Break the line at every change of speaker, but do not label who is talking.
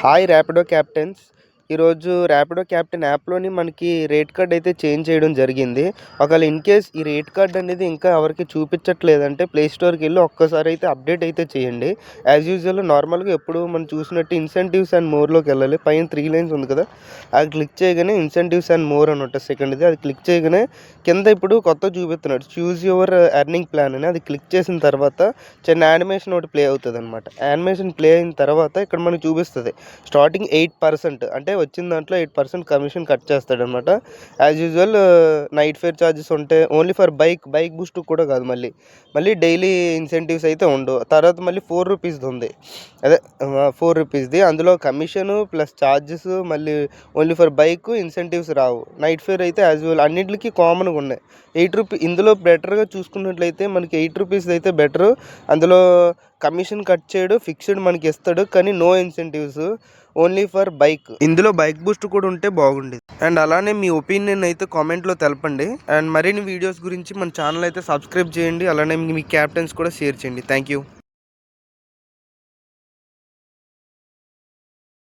Hi Rapido captains. ఈరోజు Rapido captain యాప్‌లోని మనకి rate card అయితే చేంజ్ చేయడం జరిగింది. ఒకవేళ ఇన్‌కేస్ ఈ రేట్ కార్డ్ అనేది ఇంకా ఎవరికీ చూపించట్లేదంటే ప్లే స్టోర్‌కెళ్ళి ఒక్కసారి అయితే అప్డేట్ అయితే చేయండి. యాజ్ యూజువల్ నార్మల్‌గా ఎప్పుడు మనం చూసినట్టు ఇన్సెంటివ్స్ అండ్ మోర్‌లోకెళ్ళాలి. పైన 3 లైన్స్ ఉంది కదా! అది క్లిక్ చేయగానే ఇన్సెంటివ్స్ అండ్ మోర్ అని ఉంటది సెకండ్‌ది. అది క్లిక్ చేయగానే కింద ఇప్పుడు కొత్తగా చూపిస్తున్నాడు. చూజ్ యువర్ ఎర్నింగ్ ప్లాన్ అని. అది క్లిక్ చేసిన తర్వాత చిన్న యానిమేషన్ ఒకటి ప్లే అవుతదనమాట. యానిమేషన్ ప్లే అయిన తర్వాత ఇక్కడ మనకు చూపిస్తది. స్టార్టింగ్ 8% అంటే వచ్చిన దాంట్లో 8% కమిషన్ కట్ చేస్తాడనమాట. As usual night fare charges ఉంటాయి. ఓన్లీ ఫర్ బైక్ బూస్ట్ కూడా కాదు మళ్ళీ డైలీ ఇన్సెంటివ్స్ అయితే ఉండవు. తర్వాత మళ్ళీ ₹4 ఉంది. అదే ₹4 అందులో కమిషను ప్లస్ చార్జెస్ మళ్ళీ only for bike incentives Rao. Night fair అయితే యాజ్ యూజువల్ అన్నిట్లికి కామన్‌గా ఉన్నాయి. ₹8 ఇందులో బెటర్‌గా చూసుకున్నట్లయితే మనకి ₹8 అయితే బెటరు. అందులో కమిషన్ కట్ చేయడు, ఫిక్స్డ్ మనకి ఇస్తాడు. కానీ no incentives, only for bike. ఇందులో బైక్ బూస్ట్ కూడా ఉంటే బాగుండేది. అండ్ అలానే మీ ఒపీనియన్ అయితే కామెంట్లో తెలపండి. అండ్ మరిన్ని వీడియోస్ గురించి మన ఛానల్ అయితే సబ్స్క్రైబ్ చేయండి. అలానే మీ క్యాప్టెన్స్ కూడా షేర్ చేయండి. Thank you.